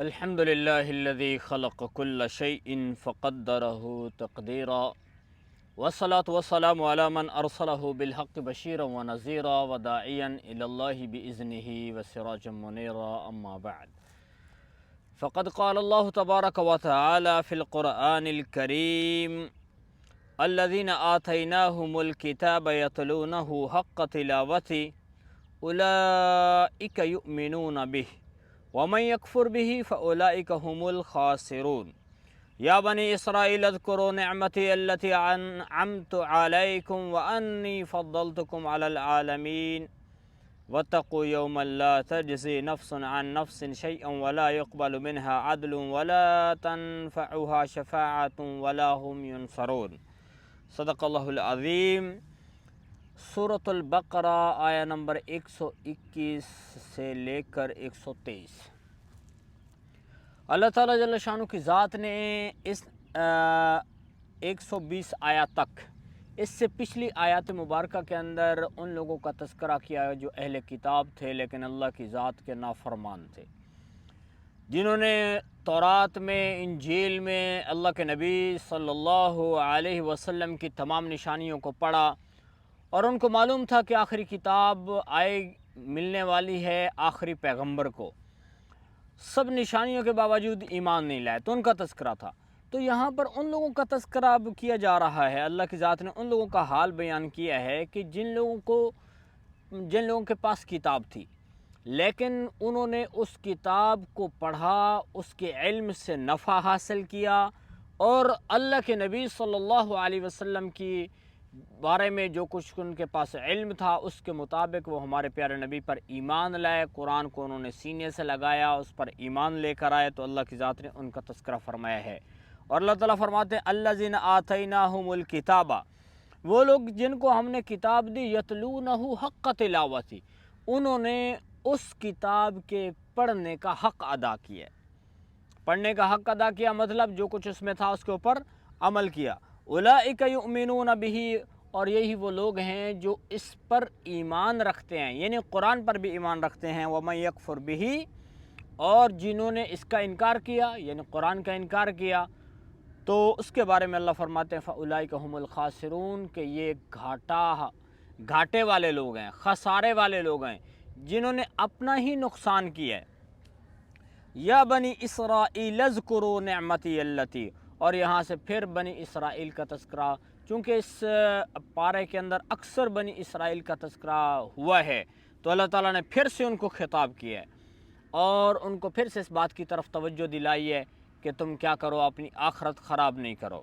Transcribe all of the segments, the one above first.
الحمد لله الذي خلق كل شيء فقدره تقديرا والصلاة والسلام على من أرسله بالحق بشيرا ونذيرا وداعيا إلى الله بإذنه وسراجا منيرا. أما بعد، فقد قال الله تبارك وتعالى في القرآن الكريم: الذين آتيناهم الكتاب يتلونه حق تلاوته أولئك يؤمنون به ومن يكفر به فأولئك هم الخاسرون. يا بني إسرائيل اذكروا نعمتي التي أنعمت عليكم وأني فضلتكم على العالمين واتقوا يوما لا تجزي نفس عن نفس شيئا ولا يقبل منها عدل ولا تنفعها شفاعة ولا هم ينصرون. صدق اللہ العظیم. سورۃ البقرہ آیا نمبر 121 سے لے کر 123. اللہ تعالیٰ جل شانہ کی ذات نے اس 120 آیات تک اس سے پچھلی آیات مبارکہ کے اندر ان لوگوں کا تذکرہ کیا جو اہل کتاب تھے لیکن اللہ کی ذات کے نافرمان تھے، جنہوں نے تورات میں، انجیل میں اللہ کے نبی صلی اللہ علیہ وسلم کی تمام نشانیوں کو پڑھا اور ان کو معلوم تھا کہ آخری کتاب ملنے والی ہے آخری پیغمبر کو، سب نشانیوں کے باوجود ایمان نہیں لائے، تو ان کا تذکرہ تھا. تو یہاں پر ان لوگوں کا تذکرہ اب کیا جا رہا ہے. اللہ کی ذات نے ان لوگوں کا حال بیان کیا ہے کہ جن لوگوں کے پاس کتاب تھی لیکن انہوں نے اس کتاب کو پڑھا، اس کے علم سے نفع حاصل کیا اور اللہ کے نبی صلی اللہ علیہ وسلم کی بارے میں جو کچھ ان کے پاس علم تھا اس کے مطابق وہ ہمارے پیارے نبی پر ایمان لائے، قرآن کو انہوں نے سینے سے لگایا، اس پر ایمان لے کر آئے. تو اللہ کی ذات نے ان کا تذکرہ فرمایا ہے. اور اللہ تعالیٰ فرماتے ہیں: الذین آتیناہم الکتاب، وہ لوگ جن کو ہم نے کتاب دی، یتلونہ حق تلاوتی، انہوں نے اس کتاب کے پڑھنے کا حق ادا کیا. پڑھنے کا حق ادا کیا مطلب جو کچھ اس میں تھا اس کے اوپر عمل کیا. اولئک یؤمنون بہ، اور یہی وہ لوگ ہیں جو اس پر ایمان رکھتے ہیں، یعنی قرآن پر بھی ایمان رکھتے ہیں. ومن یکفر بہ، اور جنہوں نے اس کا انکار کیا یعنی قرآن کا انکار کیا تو اس کے بارے میں اللہ فرماتے ہیں: فاولئک هم الخاسرون، کہ یہ گھاٹے والے لوگ ہیں، خسارے والے لوگ ہیں جنہوں نے اپنا ہی نقصان کیا ہے. یا بنی اسرائیل اذکروا نعمتی التی، اور یہاں سے پھر بنی اسرائیل کا تذکرہ، چونکہ اس پارے کے اندر اکثر بنی اسرائیل کا تذکرہ ہوا ہے تو اللہ تعالیٰ نے پھر سے ان کو خطاب کیا ہے اور ان کو پھر سے اس بات کی طرف توجہ دلائی ہے کہ تم کیا کرو، اپنی آخرت خراب نہیں کرو.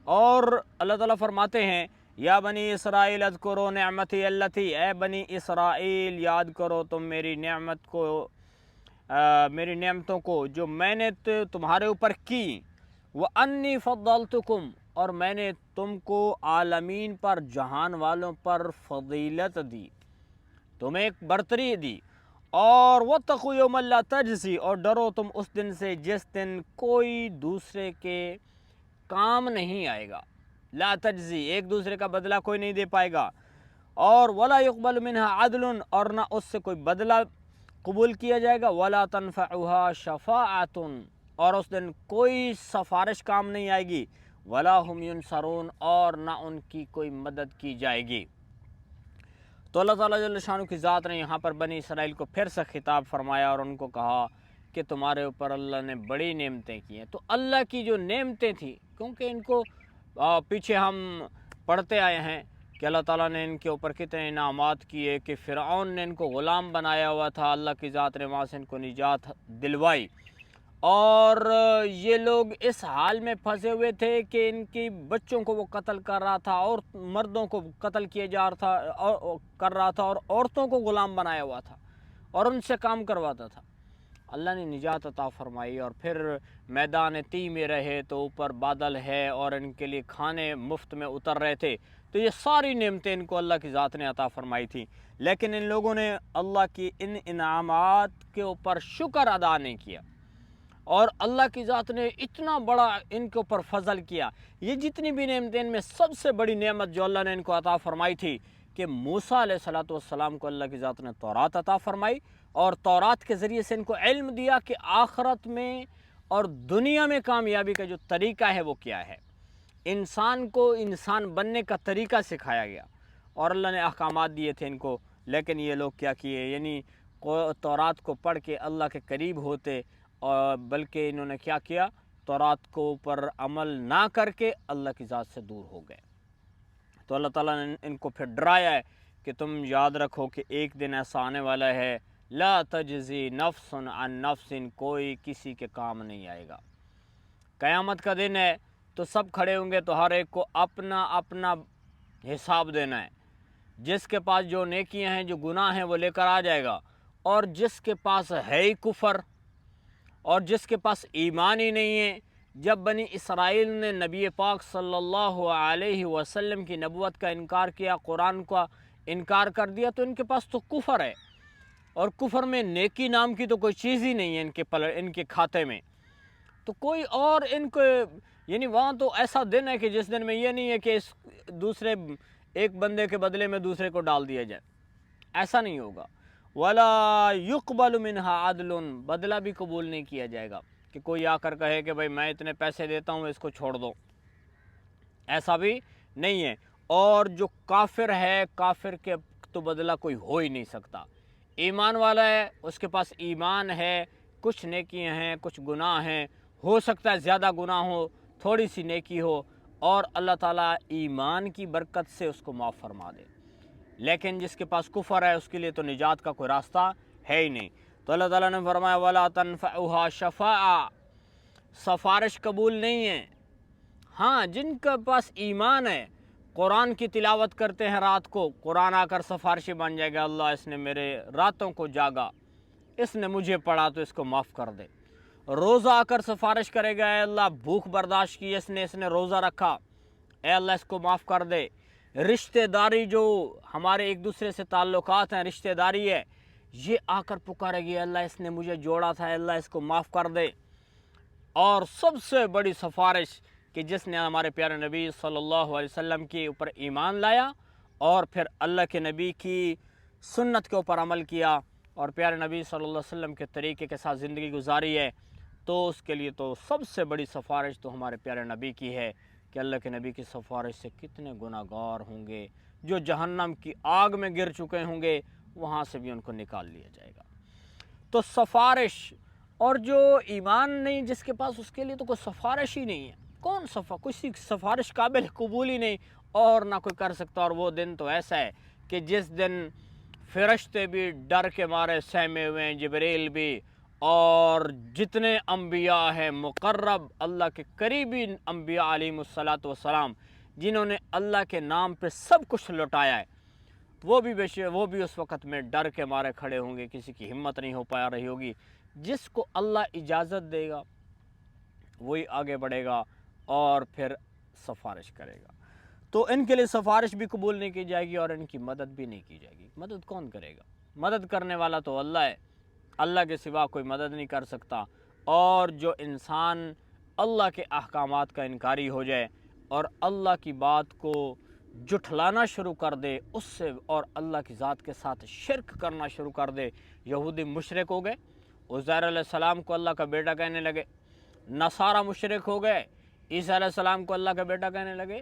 اور اللہ تعالیٰ فرماتے ہیں: یا بنی اسرائیل اذکروا نعمتی التی، اے بنی اسرائیل یاد کرو تم میری میری نعمتوں کو جو میں نے تمہارے اوپر کی. وَأَنِّي فَضَّلْتُكُمْ، اور میں نے تم کو عالمین پر، جہان والوں پر فضیلت دی، تمہیں ایک برتری دی. اور وَاتَّقُوا يَوْمًا لَا تَجْزِي، اور ڈرو تم اس دن سے جس دن کوئی دوسرے کے کام نہیں آئے گا. لا تجزی، ایک دوسرے کا بدلہ کوئی نہیں دے پائے گا. اور ولا يقبل منها عدل، اور نہ اس سے کوئی بدلہ قبول کیا جائے گا. ولا تنفعها شفاعة، اور اس دن کوئی سفارش کام نہیں آئے گی. ولا هم ينصرون، اور نہ ان کی کوئی مدد کی جائے گی. تو اللہ تعالیٰ جل شانہ کی ذات نے یہاں پر بنی اسرائیل کو پھر سے خطاب فرمایا اور ان کو کہا کہ تمہارے اوپر اللہ نے بڑی نعمتیں کی ہیں. تو اللہ کی جو نعمتیں تھیں، کیونکہ ان کو پیچھے ہم پڑھتے آئے ہیں کہ اللہ تعالیٰ نے ان کے اوپر کتنے انعامات کیے کہ فرعون نے ان کو غلام بنایا ہوا تھا، اللہ کی ذات نے وہاں سے ان کو نجات دلوائی. اور یہ لوگ اس حال میں پھنسے ہوئے تھے کہ ان کی بچوں کو وہ قتل کر رہا تھا اور مردوں کو قتل کر رہا تھا اور عورتوں کو غلام بنایا ہوا تھا اور ان سے کام کرواتا تھا. اللہ نے نجات عطا فرمائی اور پھر میدان تی میں رہے تو اوپر بادل ہے اور ان کے لیے کھانے مفت میں اتر رہے تھے. تو یہ ساری نعمتیں ان کو اللہ کی ذات نے عطا فرمائی تھی، لیکن ان لوگوں نے اللہ کی ان انعامات کے اوپر شکر ادا نہیں کیا اور اللہ کی ذات نے اتنا بڑا ان کے اوپر فضل کیا. یہ جتنی بھی نعمتیں، ان میں سب سے بڑی نعمت جو اللہ نے ان کو عطا فرمائی تھی کہ موسیٰ علیہ السلام کو اللہ کی ذات نے تورات عطا فرمائی اور تورات کے ذریعے سے ان کو علم دیا کہ آخرت میں اور دنیا میں کامیابی کا جو طریقہ ہے وہ کیا ہے، انسان کو انسان بننے کا طریقہ سکھایا گیا، اور اللہ نے احکامات دیے تھے ان کو۔ لیکن یہ لوگ کیا کیے، یعنی تورات کو پڑھ کے اللہ کے قریب ہوتے، اور بلکہ انہوں نے کیا کیا، تورات کو اوپر عمل نہ کر کے اللہ کی ذات سے دور ہو گئے۔ تو اللہ تعالیٰ نے ان کو پھر ڈرایا ہے کہ تم یاد رکھو کہ ایک دن ایسا آنے والا ہے، لا تجزی نفس عن نفس، کوئی کسی کے کام نہیں آئے گا۔ قیامت کا دن ہے تو سب کھڑے ہوں گے، تو ہر ایک کو اپنا اپنا حساب دینا ہے۔ جس کے پاس جو نیکیاں ہیں، جو گناہ ہیں، وہ لے کر آ جائے گا، اور جس کے پاس ہے ہی کفر اور جس کے پاس ایمان ہی نہیں ہے۔ جب بنی اسرائیل نے نبی پاک صلی اللہ علیہ وسلم کی نبوت کا انکار کیا، قرآن کا انکار کر دیا، تو ان کے پاس تو کفر ہے، اور کفر میں نیکی نام کی تو کوئی چیز ہی نہیں ہے ان کے کھاتے میں۔ تو کوئی اور ان کو، یعنی وہاں تو ایسا دن ہے کہ جس دن میں یہ نہیں ہے کہ دوسرے ایک بندے کے بدلے میں دوسرے کو ڈال دیا جائے، ایسا نہیں ہوگا۔ وَلَا يُقْبَلُ مِنْهَا عَدْلٌ، بدلہ بھی قبول نہیں کیا جائے گا کہ کوئی آ کر کہے کہ بھائی میں اتنے پیسے دیتا ہوں، اس کو چھوڑ دو، ایسا بھی نہیں ہے۔ اور جو کافر ہے، کافر کے تو بدلہ کوئی ہو ہی نہیں سکتا۔ ایمان والا ہے، اس کے پاس ایمان ہے، کچھ نیکیاں ہیں، کچھ گناہ ہیں، ہو سکتا ہے زیادہ گناہ ہو، تھوڑی سی نیکی ہو، اور اللہ تعالیٰ ایمان کی برکت سے اس کو معاف فرما دے۔ لیکن جس کے پاس کفر ہے، اس کے لیے تو نجات کا کوئی راستہ ہے ہی نہیں۔ تو اللہ تعالیٰ نے فرمایا وَلَا تَنْفَعُهَا شَفَاعَةٌ، سفارش قبول نہیں ہے۔ ہاں، جن کے پاس ایمان ہے، قرآن کی تلاوت کرتے ہیں رات کو، قرآن آ کر سفارشی بن جائے گا، اللہ اس نے میرے راتوں کو جاگا، اس نے مجھے پڑھا تو اس کو معاف کر دے۔ روزہ آ کر سفارش کرے گا، اے اللہ بھوک برداشت کی اس نے روزہ رکھا، اے اللہ اس کو معاف کر دے۔ رشتہ داری، جو ہمارے ایک دوسرے سے تعلقات ہیں، رشتہ داری ہے، یہ آ کر پکارے گی، اللہ اس نے مجھے جوڑا تھا، اللہ اس کو معاف کر دے۔ اور سب سے بڑی سفارش کہ جس نے ہمارے پیارے نبی صلی اللہ علیہ وسلم کے اوپر ایمان لایا، اور پھر اللہ کے نبی کی سنت کے اوپر عمل کیا، اور پیارے نبی صلی اللہ علیہ وسلم کے طریقے کے ساتھ زندگی گزاری ہے، تو اس کے لیے تو سب سے بڑی سفارش تو ہمارے پیارے نبی کی ہے کہ اللہ کے نبی کی سفارش سے کتنے گناہ گار ہوں گے، جو جہنم کی آگ میں گر چکے ہوں گے، وہاں سے بھی ان کو نکال لیا جائے گا۔ تو سفارش، اور جو ایمان نہیں جس کے پاس، اس کے لیے تو کوئی سفارش ہی نہیں ہے۔ کون کسی سفارش قابل قبول ہی نہیں، اور نہ کوئی کر سکتا۔ اور وہ دن تو ایسا ہے کہ جس دن فرشتے بھی ڈر کے مارے سہمے ہوئے ہیں، جبریل بھی، اور جتنے انبیاء ہیں مقرب، اللہ کے قریبی انبیاء علیہ السلام، جنہوں نے اللہ کے نام پہ سب کچھ لوٹایا ہے، وہ بھی اس وقت میں ڈر کے مارے کھڑے ہوں گے، کسی کی ہمت نہیں ہو پا رہی ہوگی۔ جس کو اللہ اجازت دے گا وہی آگے بڑھے گا اور پھر سفارش کرے گا۔ تو ان کے لیے سفارش بھی قبول نہیں کی جائے گی، اور ان کی مدد بھی نہیں کی جائے گی۔ مدد کون کرے گا؟ مدد کرنے والا تو اللہ ہے، اللہ کے سوا کوئی مدد نہیں کر سکتا۔ اور جو انسان اللہ کے احکامات کا انکاری ہو جائے اور اللہ کی بات کو جھٹلانا شروع کر دے اس سے، اور اللہ کی ذات کے ساتھ شرک کرنا شروع کر دے، یہودی مشرک ہو گئے، عزیر علیہ السلام کو اللہ کا بیٹا کہنے لگے، نصارہ مشرک ہو گئے، عیسیٰ علیہ السلام کو اللہ کا بیٹا کہنے لگے،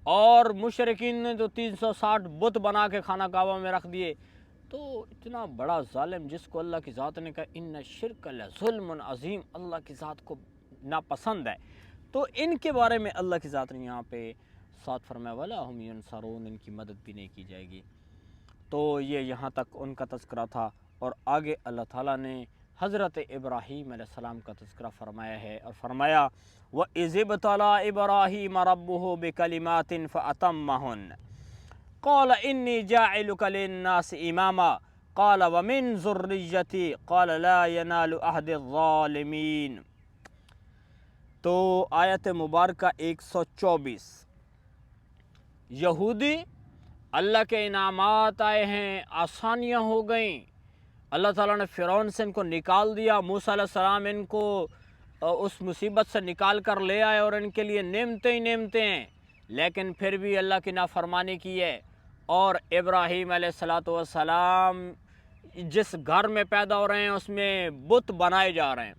اور مشرکین نے تو 360 بت بنا کے خانہ کعبہ میں رکھ دیے۔ تو اتنا بڑا ظالم جس کو اللہ کی ذات نے کہا ان شرک لظلم عظیم، اللہ کی ذات کو ناپسند ہے، تو ان کے بارے میں اللہ کی ذات نے یہاں پہ ساتھ فرمایا ولا ہم ینصرون، ان کی مدد بھی نہیں کی جائے گی۔ تو یہ یہاں تک ان کا تذکرہ تھا، اور آگے اللہ تعالیٰ نے حضرت ابراہیم علیہ السلام کا تذکرہ فرمایا ہے، اور فرمایا وَإِذِ ابْتَلَىٰ إِبْرَاهِيمَ رَبُّهُ بِكَلِمَاتٍ فَأَتَمَّهُنَّ قَالَ إِنِّي جَاعِلُكَ لِلنَّاسِ إِمَامًا قَالَ وَمِن ذُرِّيَّتِي قَالَ لَا يَنَالُ عَهْدِ الظَّالِمِينَ۔ تو آیت مبارکہ 124، یہودی اللہ کے انعامات آئے ہیں، آسانیاں ہو گئیں، اللہ تعالیٰ نے فرعون سے ان کو نکال دیا، موسیٰ علیہ السلام ان کو اس مصیبت سے نکال کر لے آئے، اور ان کے لیے نعمتیں ہی نعمتیں ہیں، لیکن پھر بھی اللہ کی نافرمانی کی ہے۔ اور ابراہیم علیہ السلام جس گھر میں پیدا ہو رہے ہیں اس میں بت بنائے جا رہے ہیں،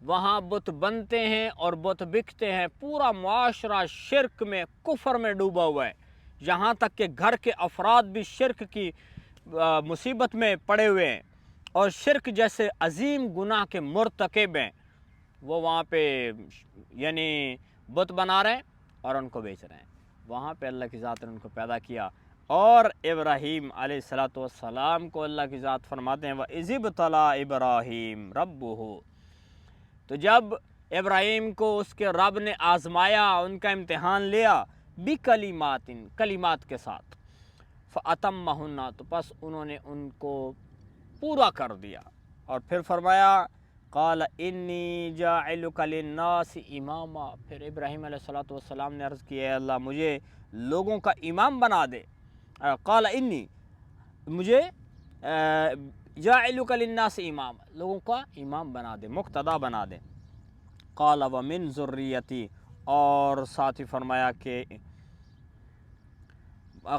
وہاں بت بنتے ہیں اور بت بکتے ہیں، پورا معاشرہ شرک میں، کفر میں ڈوبا ہوا ہے، یہاں تک کہ گھر کے افراد بھی شرک کی مصیبت میں پڑے ہوئے ہیں اور شرک جیسے عظیم گناہ کے مرتکب ہیں، وہ وہاں پہ یعنی بت بنا رہے ہیں اور ان کو بیچ رہے ہیں۔ وہاں پہ اللہ کی ذات نے ان کو پیدا کیا، اور ابراہیم علیہ السلام کو اللہ کی ذات فرماتے ہیں وَإِذِ ابْتَلَىٰ إِبْرَاهِيمَ رَبُّهُ، تو جب ابراہیم کو اس کے رب نے آزمایا، ان کا امتحان لیا، کلمات کے ساتھ، فَأَتَمَّهُنَّ، تو پس انہوں نے ان کو پورا کر دیا، اور پھر فرمایا قال انی جاعلک للناس اماما، پھر ابراہیم علیہ السلام نے عرض کیا ہے اللہ مجھے لوگوں کا امام بنا دے، قال انی، مجھے جاعلک للناس امام، لوگوں کا امام بنا دے، مقتدا بنا دے، قال ومن ذریتی، اور ساتھ ہی فرمایا کہ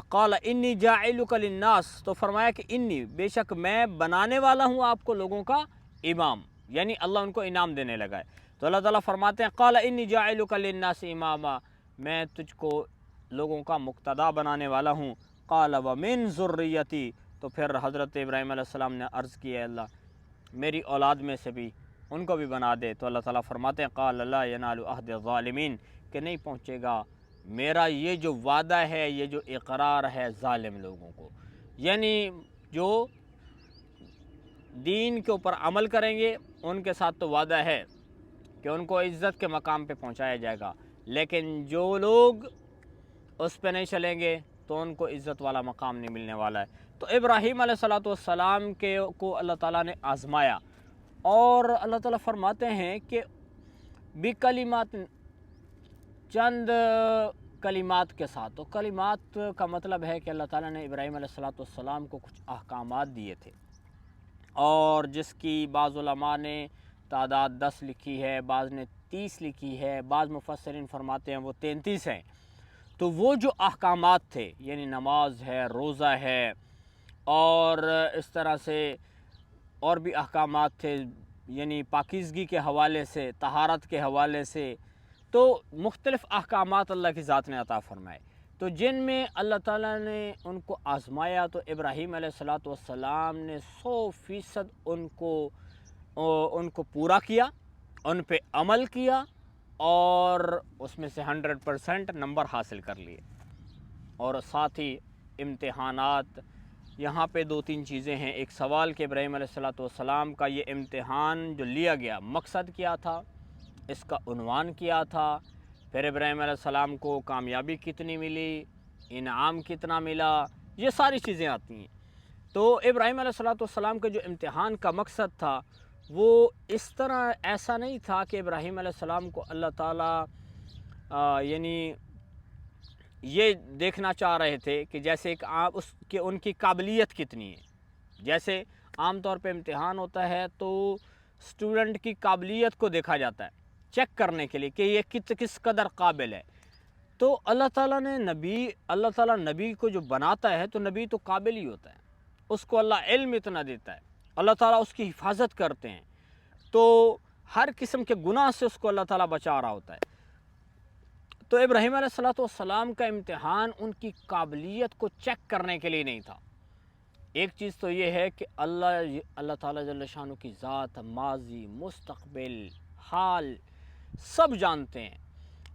قال انی جاعلک للناس، تو فرمایا کہ انی، بے شک میں بنانے والا ہوں آپ کو لوگوں کا امام، یعنی اللہ ان کو انعام دینے لگا ہے۔ تو اللہ تعالیٰ فرماتے ہیں قال انی جاعلک للناس اماما، میں تجھ کو لوگوں کا مقتدا بنانے والا ہوں، قال ومن ذریتی، تو پھر حضرت ابراہیم علیہ السلام نے عرض کیا ہے اللہ میری اولاد میں سے بھی ان کو بھی بنا دے، تو اللہ تعالیٰ فرماتے ہیں قال لا ینال عہد الظالمین، کہ نہیں پہنچے گا میرا یہ جو وعدہ ہے، یہ جو اقرار ہے ظالم لوگوں کو، یعنی جو دین کے اوپر عمل کریں گے ان کے ساتھ تو وعدہ ہے کہ ان کو عزت کے مقام پہ پہنچایا جائے گا، لیکن جو لوگ اس پہ نہیں چلیں گے تو ان کو عزت والا مقام نہیں ملنے والا ہے۔ تو ابراہیم علیہ السلام کو اللہ تعالیٰ نے آزمایا، اور اللہ تعالیٰ فرماتے ہیں کہ بکلمات، چند کلمات کے ساتھ، تو کلمات کا مطلب ہے کہ اللہ تعالیٰ نے ابراہیم علیہ السلام کو کچھ احکامات دیے تھے، اور جس کی بعض علماء نے تعداد 10 لکھی ہے، بعض نے 30 لکھی ہے، بعض مفسرین فرماتے ہیں وہ 33 ہیں۔ تو وہ جو احکامات تھے، یعنی نماز ہے، روزہ ہے، اور اس طرح سے اور بھی احکامات تھے، یعنی پاکیزگی کے حوالے سے، طہارت کے حوالے سے، تو مختلف احکامات اللہ کی ذات نے عطا فرمائے، تو جن میں اللہ تعالیٰ نے ان کو آزمایا، تو ابراہیم علیہ السلام نے 100% ان کو پورا کیا، ان پہ عمل کیا، اور اس میں سے 100% نمبر حاصل کر لیے۔ اور ساتھ ہی امتحانات، یہاں پہ 2-3 چیزیں ہیں۔ ایک سوال کہ ابراہیم علیہ السلام کا یہ امتحان جو لیا گیا، مقصد کیا تھا، اس کا عنوان کیا تھا، پھر ابراہیم علیہ السلام کو کامیابی کتنی ملی، انعام کتنا ملا، یہ ساری چیزیں آتی ہیں۔ تو ابراہیم علیہ السلام کے جو امتحان کا مقصد تھا وہ اس طرح ایسا نہیں تھا کہ ابراہیم علیہ السلام کو اللہ تعالیٰ یعنی یہ دیکھنا چاہ رہے تھے کہ جیسے ایک ان کی قابلیت کتنی ہے، جیسے عام طور پہ امتحان ہوتا ہے تو اسٹوڈنٹ کی قابلیت کو دیکھا جاتا ہے چیک کرنے کے لیے کہ یہ کس قدر قابل ہے۔ تو اللہ تعالیٰ نبی کو جو بناتا ہے تو نبی تو قابل ہی ہوتا ہے، اس کو اللہ علم اتنا دیتا ہے، اللہ تعالیٰ اس کی حفاظت کرتے ہیں، تو ہر قسم کے گناہ سے اس کو اللہ تعالیٰ بچا رہا ہوتا ہے۔ تو ابراہیم علیہ السلام کا امتحان ان کی قابلیت کو چیک کرنے کے لیے نہیں تھا۔ ایک چیز تو یہ ہے کہ اللہ تعالیٰ جل شانہ کی ذات ماضی، مستقبل، حال سب جانتے ہیں،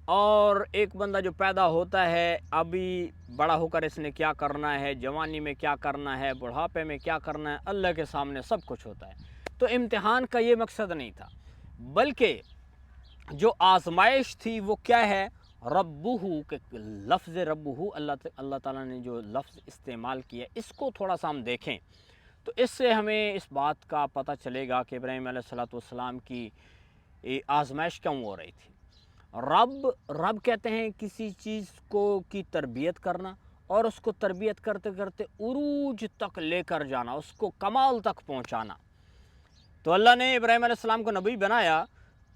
اور ایک بندہ جو پیدا ہوتا ہے، ابھی بڑا ہو کر اس نے کیا کرنا ہے، جوانی میں کیا کرنا ہے، بڑھاپے میں کیا کرنا ہے، اللہ کے سامنے سب کچھ ہوتا ہے۔ تو امتحان کا یہ مقصد نہیں تھا، بلکہ جو آزمائش تھی وہ کیا ہے، ربہ، کہ لفظ ربہ اللہ تعالیٰ نے جو لفظ استعمال کیا اس کو تھوڑا سا ہم دیکھیں تو اس سے ہمیں اس بات کا پتہ چلے گا کہ ابراہیم علیہ السلام کی آزمائش کیوں ہو رہی تھی۔ رب کہتے ہیں کسی چیز کی تربیت کرنا، اور اس کو تربیت کرتے کرتے عروج تک لے کر جانا، اس کو کمال تک پہنچانا۔ تو اللہ نے ابراہیم علیہ السلام کو نبی بنایا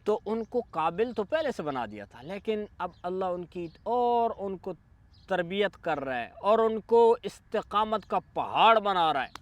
تو ان کو قابل تو پہلے سے بنا دیا تھا، لیکن اب اللہ ان کو تربیت کر رہا ہے، اور ان کو استقامت کا پہاڑ بنا رہا ہے۔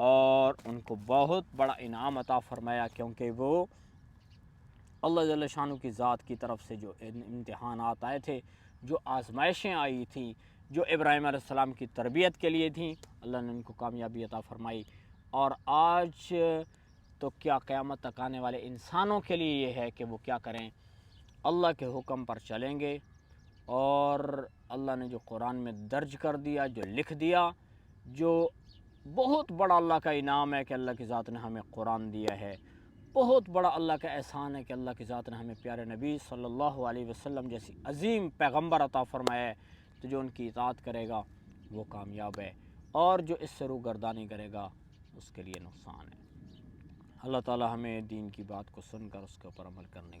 اور ان کو بہت بڑا انعام عطا فرمایا، کیونکہ وہ اللہ جل شانہ کی ذات کی طرف سے جو امتحانات آئے تھے، جو آزمائشیں آئی تھیں، جو ابراہیم علیہ السلام کی تربیت کے لیے تھیں، اللہ نے ان کو کامیابی عطا فرمائی۔ اور آج تو کیا قیامت تک آنے والے انسانوں کے لیے یہ ہے کہ وہ کیا کریں، اللہ کے حکم پر چلیں گے، اور اللہ نے جو قرآن میں درج کر دیا، جو لکھ دیا، جو بہت بڑا اللہ کا انعام ہے کہ اللہ کی ذات نے ہمیں قرآن دیا ہے، بہت بڑا اللہ کا احسان ہے کہ اللہ کی ذات نے ہمیں پیارے نبی صلی اللہ علیہ وسلم جیسی عظیم پیغمبر عطا فرمایا ہے۔ تو جو ان کی اطاعت کرے گا وہ کامیاب ہے، اور جو اس سے روگردانی کرے گا اس کے لیے نقصان ہے۔ اللہ تعالی ہمیں دین کی بات کو سن کر اس کے اوپر عمل کرنے